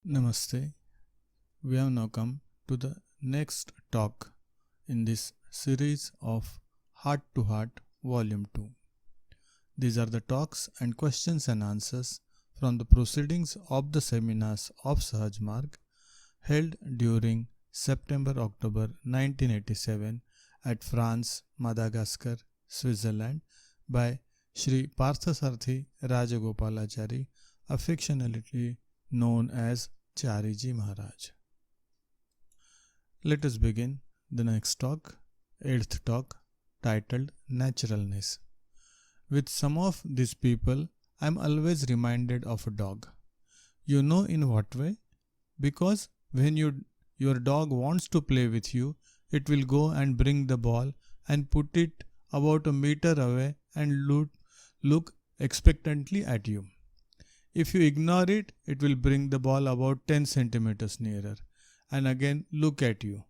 Namaste. We have now come to the next talk in this series of Heart to Heart Volume 2. These are the talks and questions and answers from the proceedings of the seminars of Sahaj Marg held during September-October 1987 at France, Madagascar, Switzerland by Shri Parthasarthi Rajagopalachari, affectionately known as Chariji Maharaj. Let us begin the next talk, 8th talk, titled Naturalness. With some of these people, I am always reminded of a dog. You know in what way? Because when your dog wants to play with you, it will go and bring the ball and put it about a meter away and look expectantly at you. If you ignore it, it will bring the ball about 10 centimeters nearer and again look at you.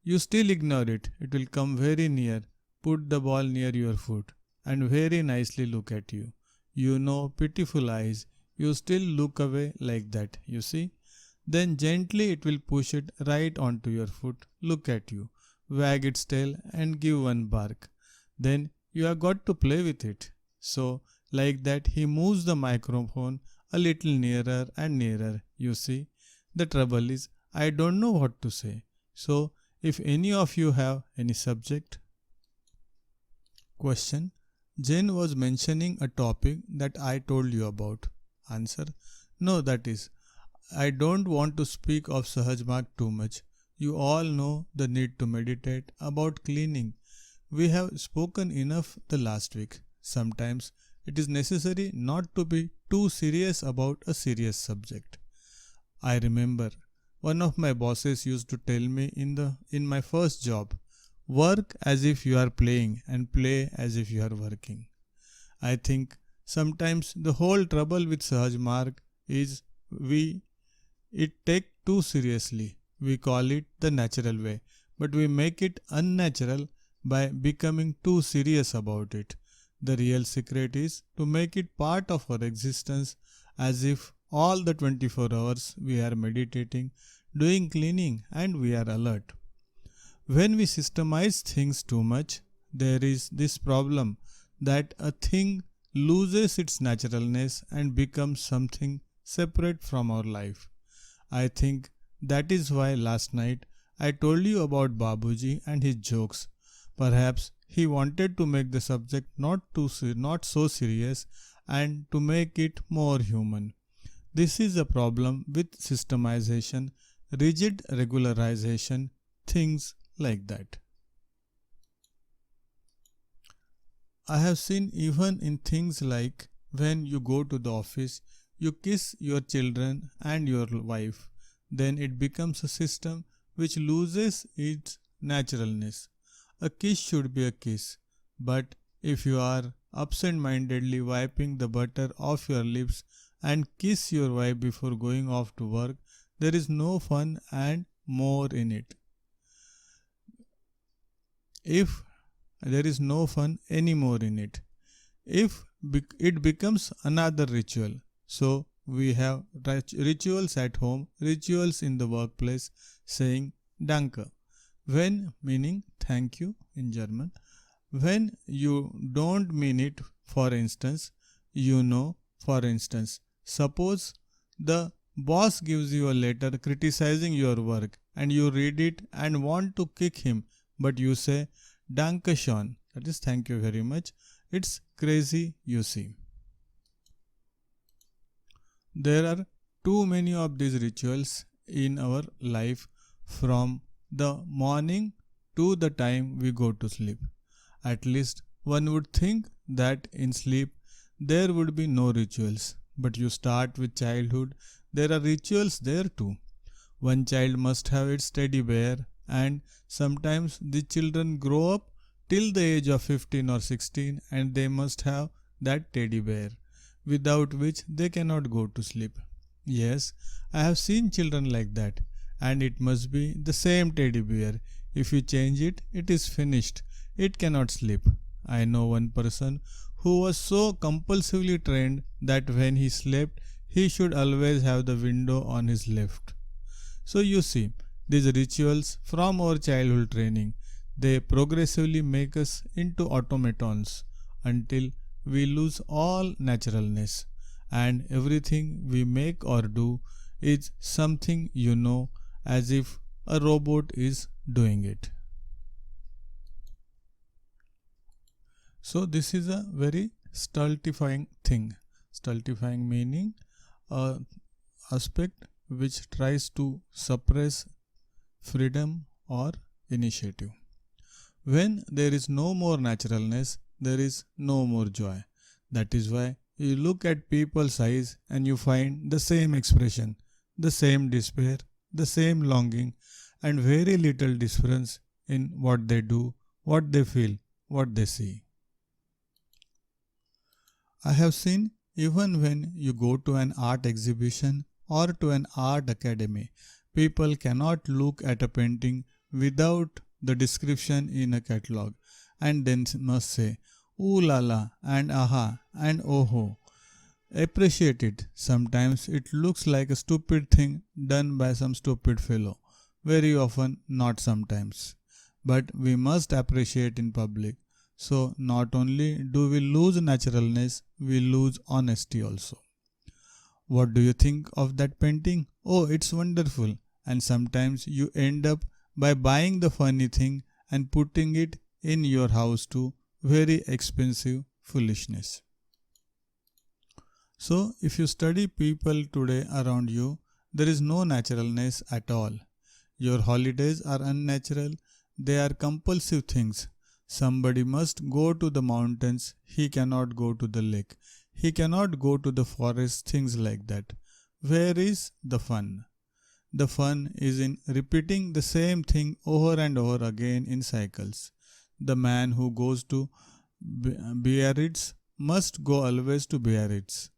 You still ignore it, it will come very near, put the ball near your foot and very nicely look at you. You know, pitiful eyes, you still look away like that, you see. Then gently it will push it right onto your foot, look at you, wag its tail and give one bark. Then you have got to play with it. So, like that, he moves the microphone a little nearer and nearer, you see. The trouble is, I don't know what to say. So, if any of you have any subject. Question. Jane was mentioning a topic that I told you about. Answer. No, that is, I don't want to speak of Sahaj Marg too much. You all know the need to meditate, about cleaning. We have spoken enough the last week. Sometimes it is necessary not to be too serious about a serious subject. I remember one of my bosses used to tell me in my first job, work as if you are playing and play as if you are working. I think sometimes the whole trouble with Sahaj Marg is we take too seriously. We call it the natural way, but we make it unnatural by becoming too serious about it. The real secret is to make it part of our existence as if all the 24 hours we are meditating, doing cleaning and we are alert. When we systemize things too much, there is this problem that a thing loses its naturalness and becomes something separate from our life. I think that is why last night I told you about Babuji and his jokes. Perhaps he wanted to make the subject not so serious and to make it more human. This is a problem with systemization, rigid regularization, things like that. I have seen even in things like when you go to the office, you kiss your children and your wife, then it becomes a system which loses its naturalness. A kiss should be a kiss, but if you are absent-mindedly wiping the butter off your lips and kiss your wife before going off to work, there is no fun and more in it. If there is no fun anymore in it, if it becomes another ritual. So we have rituals at home, rituals in the workplace, saying Danke. When meaning thank you in German. When you don't mean it, for instance, suppose the boss gives you a letter criticizing your work and you read it and want to kick him, but you say Danke schön, that is thank you very much. It's crazy, you see. There are too many of these rituals in our life from the morning to the time we go to sleep. At least one would think that in sleep there would be no rituals. But you start with childhood, there are rituals there too. One child must have its teddy bear, and sometimes the children grow up till the age of 15 or 16 and they must have that teddy bear, without which they cannot go to sleep. Yes, I have seen children like that, and it must be the same teddy bear. If you change it, it is finished. It cannot sleep. I know one person who was so compulsively trained that when he slept, he should always have the window on his left. So you see, these rituals from our childhood training, they progressively make us into automatons until we lose all naturalness, and everything we make or do is something as if a robot is doing it. So this is a very stultifying thing. Stultifying meaning a aspect which tries to suppress freedom or initiative. When there is no more naturalness, there is no more joy. That is why you look at people's eyes and you find the same expression, the same despair, the same longing, and very little difference in what they do, what they feel, what they see. I have seen even when you go to an art exhibition or to an art academy, people cannot look at a painting without the description in a catalog and then must say, ooh la la and aha and oh ho. Appreciate it. Sometimes it looks like a stupid thing done by some stupid fellow. Very often, not sometimes. But we must appreciate in public. So not only do we lose naturalness, we lose honesty also. What do you think of that painting? Oh, it's wonderful. And sometimes you end up by buying the funny thing and putting it in your house too. Very expensive foolishness. So if you study people today around you, there is no naturalness at all. Your holidays are unnatural. They are compulsive things. Somebody must go to the mountains, he cannot go to the lake. He cannot go to the forest, things like that. Where is the fun? The fun is in repeating the same thing over and over again in cycles. The man who goes to Biarritz must go always to Biarritz.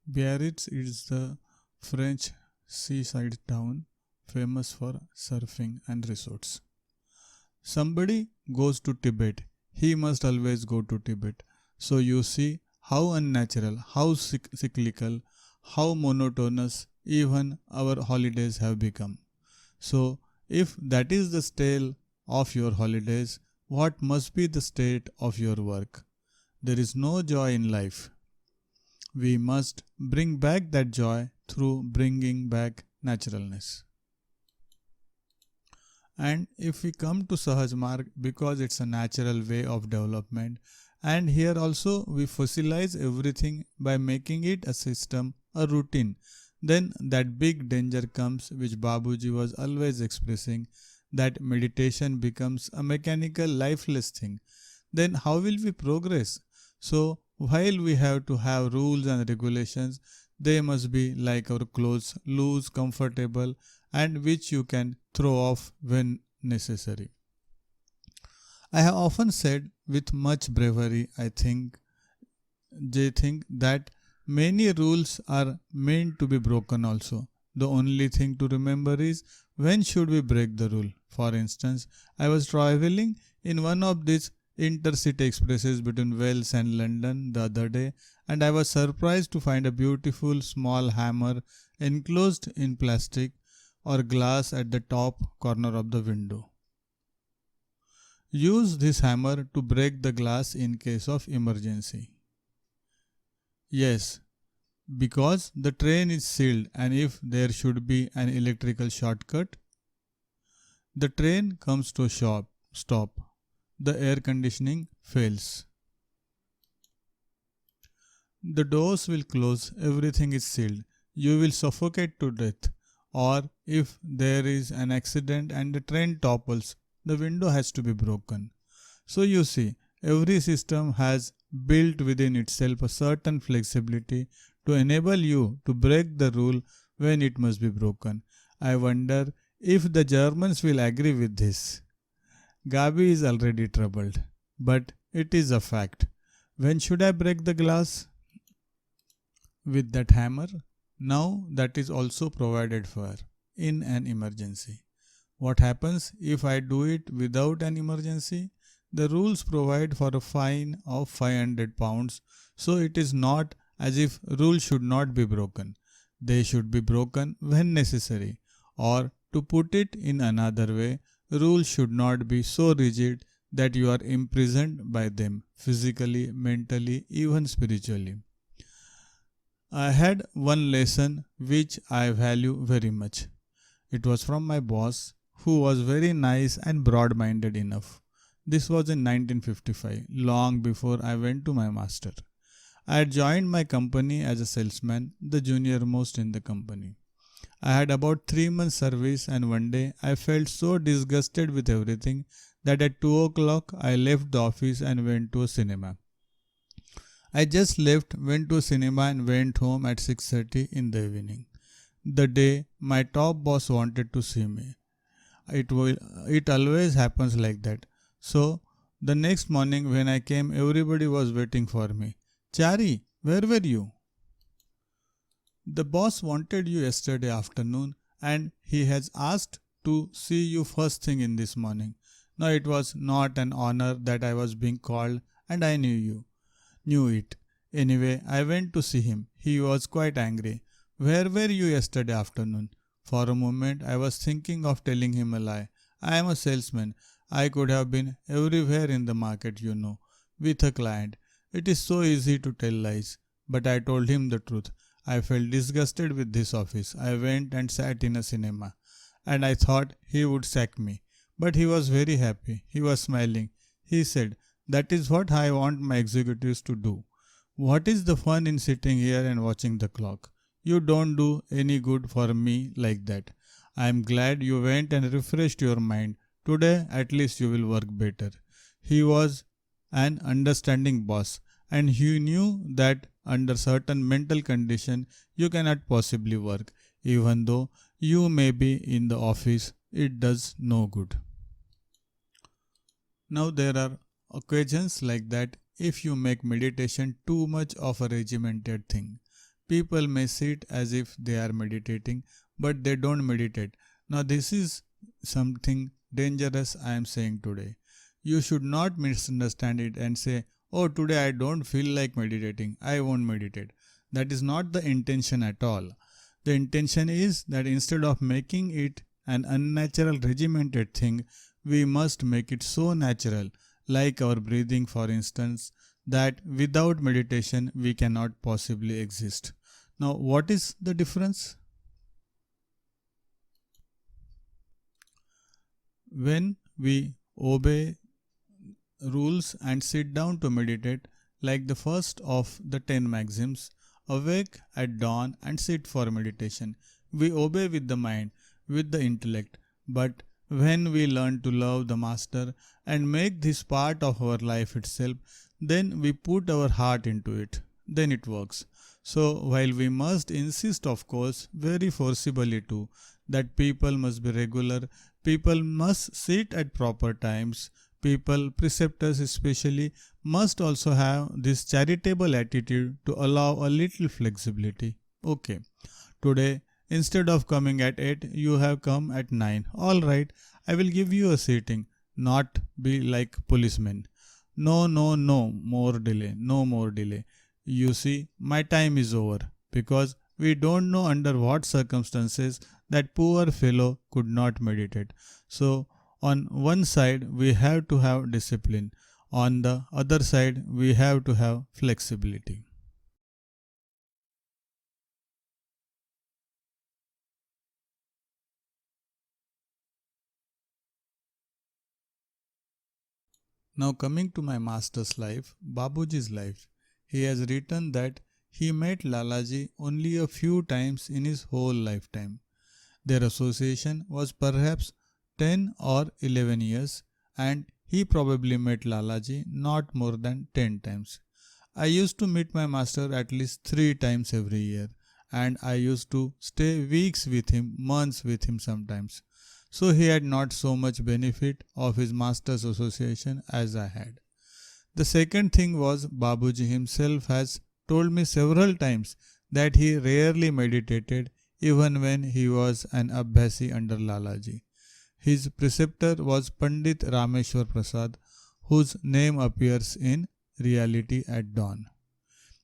Biarritz is the French seaside town famous for surfing and resorts. Somebody goes to Tibet, he must always go to Tibet. So you see how unnatural, how cyclical, how monotonous even our holidays have become. So if that is the state of your holidays, what must be the state of your work? There is no joy in life. We must bring back that joy through bringing back naturalness. And if we come to Sahaj Marg, because it's a natural way of development, and here also we fossilize everything by making it a system, a routine, then that big danger comes which Babuji was always expressing, that meditation becomes a mechanical, lifeless thing. Then how will we progress? So while we have to have rules and regulations, they must be like our clothes, loose, comfortable, and which you can throw off when necessary. I have often said with much bravery, they think that many rules are meant to be broken also. The only thing to remember is when should we break the rule. For instance, I was traveling in one of these intercity expresses between Wales and London the other day, and I was surprised to find a beautiful small hammer enclosed in plastic or glass at the top corner of the window. Use this hammer to break the glass in case of emergency. Yes, because the train is sealed, and if there should be an electrical shortcut, the train comes to a stop. The air conditioning fails. The doors will close, everything is sealed. You will suffocate to death. Or if there is an accident and the train topples, the window has to be broken. So you see, every system has built within itself a certain flexibility to enable you to break the rule when it must be broken. I wonder if the Germans will agree with this. Gabi is already troubled, but it is a fact. When should I break the glass? With that hammer? Now that is also provided for in an emergency. What happens if I do it without an emergency? The rules provide for a fine of 500 pounds, so it is not as if rules should not be broken. They should be broken when necessary. Or, to put it in another way, rules should not be so rigid that you are imprisoned by them physically, mentally, even spiritually. I had one lesson which I value very much. It was from my boss, who was very nice and broad minded enough. This was in 1955, long before I went to my master. I had joined my company as a salesman, the junior most in the company. I had about 3 months service, and one day I felt so disgusted with everything that at 2 o'clock I left the office and went to a cinema. I just left, went to a cinema and went home at 6:30 in the evening. The day my top boss wanted to see me. It always happens like that. So the next morning when I came, everybody was waiting for me. Chari, where were you? The boss wanted you yesterday afternoon and he has asked to see you first thing in this morning. Now it was not an honor that I was being called, and I knew it. Anyway, I went to see him. He was quite angry. Where were you yesterday afternoon? For a moment I was thinking of telling him a lie. I am a salesman. I could have been everywhere in the market, with a client. It is so easy to tell lies. But I told him the truth. I felt disgusted with this office. I went and sat in a cinema, and I thought he would sack me. But he was very happy. He was smiling. He said, "That is what I want my executives to do. What is the fun in sitting here and watching the clock? You don't do any good for me like that. I am glad you went and refreshed your mind. Today at least you will work better." He was an understanding boss, and he knew that under certain mental condition you cannot possibly work. Even though you may be in the office, it does no good. Now there are occasions like that if you make meditation too much of a regimented thing. People may sit as if they are meditating, but they don't meditate. Now this is something dangerous I am saying today. You should not misunderstand it and say, "Oh, today I don't feel like meditating. I won't meditate." That is not the intention at all. The intention is that instead of making it an unnatural regimented thing, we must make it so natural, like our breathing for instance, that without meditation we cannot possibly exist. Now, what is the difference? When we obey rules and sit down to meditate, like the first of the 10 maxims, awake at dawn and sit for meditation, we obey with the mind, with the intellect. But when we learn to love the Master and make this part of our life itself, then we put our heart into it. Then it works. So while we must insist, of course, very forcibly too, that people must be regular, people must sit at proper times, people, preceptors especially, must also have this charitable attitude to allow a little flexibility. Okay, today instead of coming at 8, you have come at 9. Alright, I will give you a seating, not be like policemen. No, no, no more delay, no more delay. You see, my time is over, because we don't know under what circumstances that poor fellow could not meditate. So, on one side, we have to have discipline. On the other side, we have to have flexibility. Now coming to my master's life, Babuji's life, he has written that he met Lalaji only a few times in his whole lifetime. Their association was perhaps 10 or 11 years, and he probably met Lalaji not more than 10 times. I used to meet my master at least 3 times every year, and I used to stay weeks with him, months with him sometimes. So he had not so much benefit of his master's association as I had. The second thing was, Babuji himself has told me several times that he rarely meditated even when he was an Abhyasi under Lalaji. His preceptor was Pandit Rameshwar Prasad, whose name appears in reality at dawn.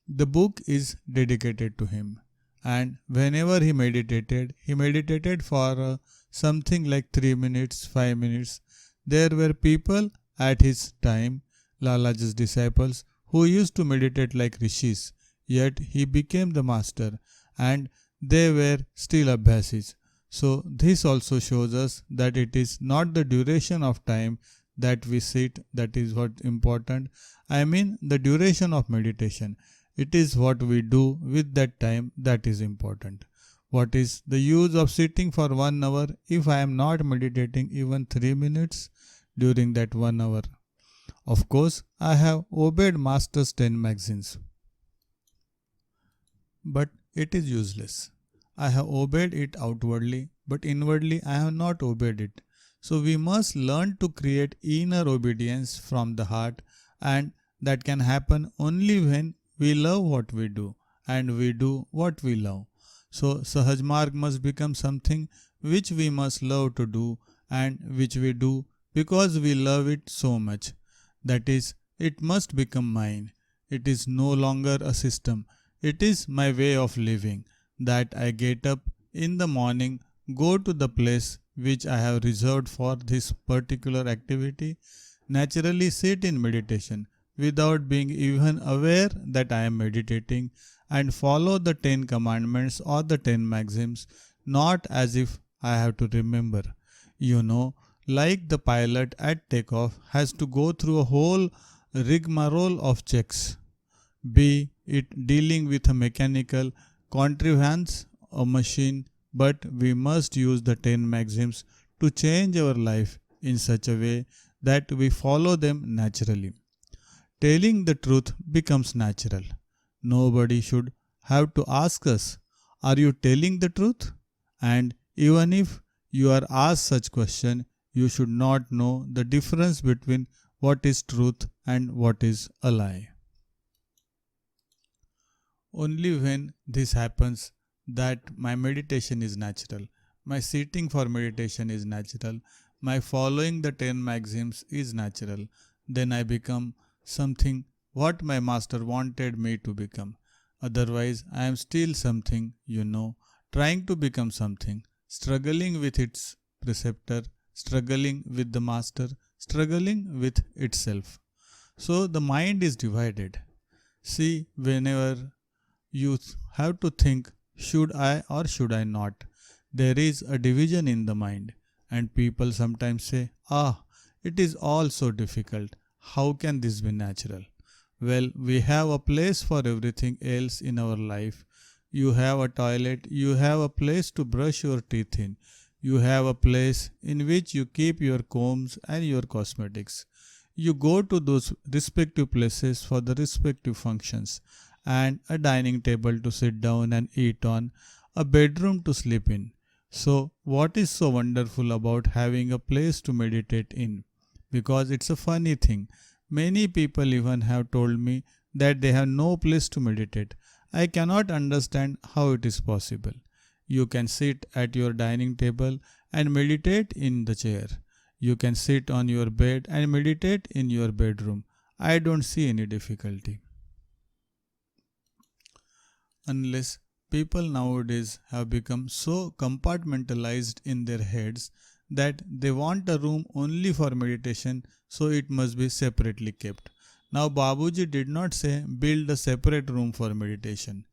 The book is dedicated to him, and whenever he meditated for something like 3 minutes, 5 minutes. There were people at his time, Lalaji's disciples, who used to meditate like rishis, yet he became the master, and they were still abhyasis. So, this also shows us that it is not the duration of time that we sit that is what important. I mean, the duration of meditation. It is what we do with that time that is important. What is the use of sitting for 1 hour if I am not meditating even 3 minutes during that 1 hour? Of course, I have obeyed Master's 10 maxims, but it is useless. I have obeyed it outwardly, but inwardly I have not obeyed it. So we must learn to create inner obedience from the heart, and that can happen only when we love what we do and we do what we love. So Sahaj Marg must become something which we must love to do and which we do because we love it so much. That is, it must become mine. It is no longer a system. It is my way of living, that I get up in the morning, go to the place which I have reserved for this particular activity, naturally sit in meditation without being even aware that I am meditating, and follow the 10 commandments or the 10 maxims, not as if I have to remember. Like the pilot at takeoff has to go through a whole rigmarole of checks, be it dealing with a mechanical contrivance or machine, but we must use the 10 maxims to change our life in such a way that we follow them naturally. Telling the truth becomes natural. Nobody should have to ask us, are you telling the truth? And even if you are asked such question, you should not know the difference between what is truth and what is a lie. Only when this happens that my meditation is natural, my sitting for meditation is natural, my following the 10 maxims is natural, then I become something what my master wanted me to become. Otherwise, I am still something, trying to become something, struggling with its preceptor, struggling with the master, struggling with itself. So the mind is divided. See, whenever you have to think, should I or should I not? There is a division in the mind, and people sometimes say, it is all so difficult. How can this be natural? Well, we have a place for everything else in our life. You have a toilet, you have a place to brush your teeth in, you have a place in which you keep your combs and your cosmetics. You go to those respective places for the respective functions, and a dining table to sit down and eat on, a bedroom to sleep in. So, what is so wonderful about having a place to meditate in? Because it's a funny thing. Many people even have told me that they have no place to meditate. I cannot understand how it is possible. You can sit at your dining table and meditate in the chair. You can sit on your bed and meditate in your bedroom. I don't see any difficulty. Unless people nowadays have become so compartmentalized in their heads that they want a room only for meditation, so it must be separately kept. Now Babuji did not say build a separate room for meditation.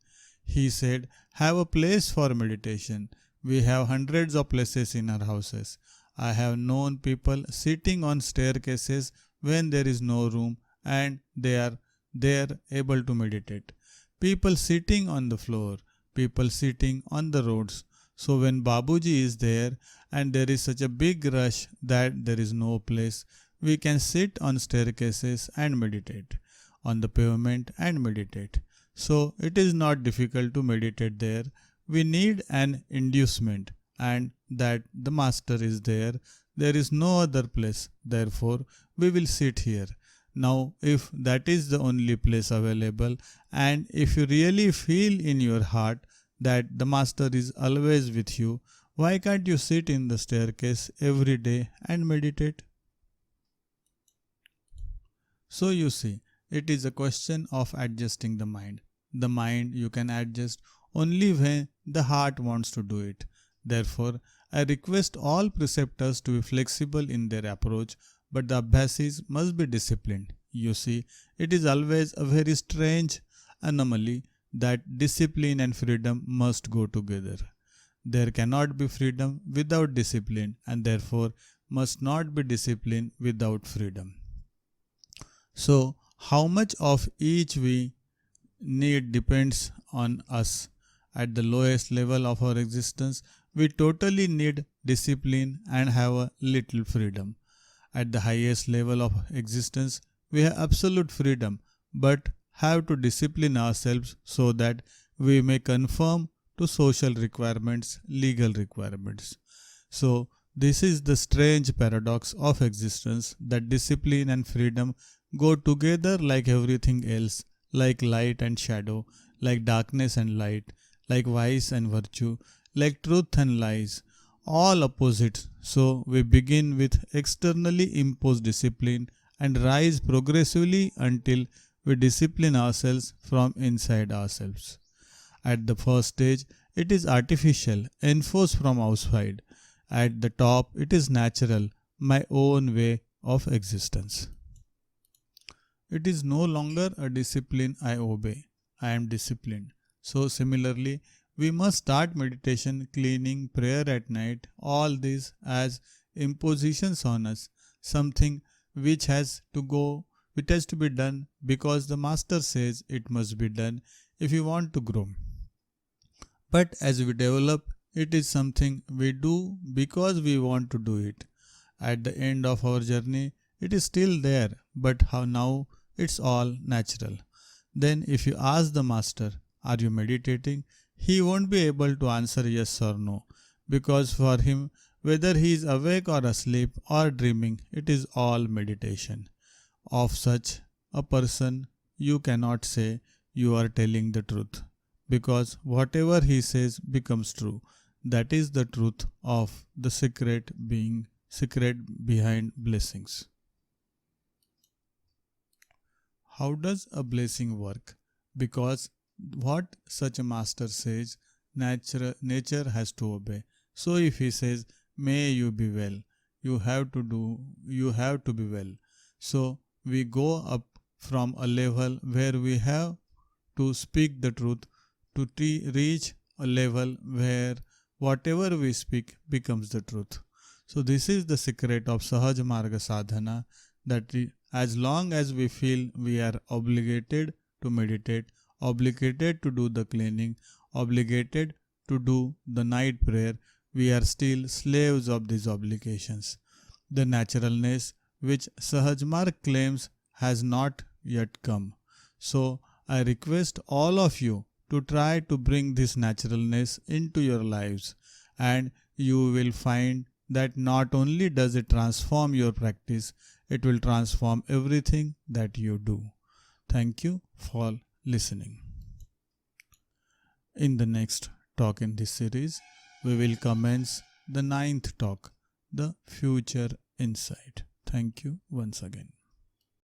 He said have a place for meditation. We have hundreds of places in our houses. I have known people sitting on staircases when there is no room and they are there able to meditate. People sitting on the floor, people sitting on the roads. So when Babuji is there and there is such a big rush that there is no place, we can sit on staircases and meditate, on the pavement and meditate. So it is not difficult to meditate there. We need an inducement, and that the master is there. There is no other place. Therefore, we will sit here. Now, if that is the only place available, and if you really feel in your heart that the master is always with you, why can't you sit in the staircase every day and meditate? So you see, it is a question of adjusting the mind. The mind you can adjust only when the heart wants to do it. Therefore, I request all preceptors to be flexible in their approach, but the Abhyasis must be disciplined. You see, it is always a very strange anomaly that discipline and freedom must go together. There cannot be freedom without discipline, and therefore must not be discipline without freedom. So, how much of each we need depends on us. At the lowest level of our existence, we totally need discipline and have a little freedom. At the highest level of existence, we have absolute freedom but have to discipline ourselves so that we may conform to social requirements, legal requirements. So, this is the strange paradox of existence that discipline and freedom go together like everything else, like light and shadow, like darkness and light, like vice and virtue, like truth and lies, all opposites. So we begin with externally imposed discipline and rise progressively until we discipline ourselves from inside ourselves. At the first stage, it is artificial, enforced from outside. At the top, it is natural, my own way of existence. It is no longer a discipline I obey, I am disciplined. So, similarly, we must start meditation, cleaning, prayer at night, all these as impositions on us, something which has to go, which has to be done because the Master says it must be done if you want to grow. But as we develop, it is something we do because we want to do it. At the end of our journey, it is still there, but how now it's all natural. Then, if you ask the Master, are you meditating? He won't be able to answer yes or no, because for him, whether he is awake or asleep or dreaming, it is all meditation. Of such a person, you cannot say you are telling the truth, because whatever he says becomes true. That is the truth of the secret behind blessings. How does a blessing work? Because what such a master says, nature has to obey. So if he says, may you be well, you have to be well. So we go up from a level where we have to speak the truth to reach a level where whatever we speak becomes the truth. So this is the secret of Sahaj Marga Sadhana, that as long as we feel we are obligated to meditate, obligated to do the cleaning, obligated to do the night prayer, we are still slaves of these obligations. The naturalness which Sahaj Marg claims has not yet come. So I request all of you to try to bring this naturalness into your lives, and you will find that not only does it transform your practice, it will transform everything that you do. Thank you for listening. In the next talk in this series, we will commence the 9th talk, the future insight. Thank you once again.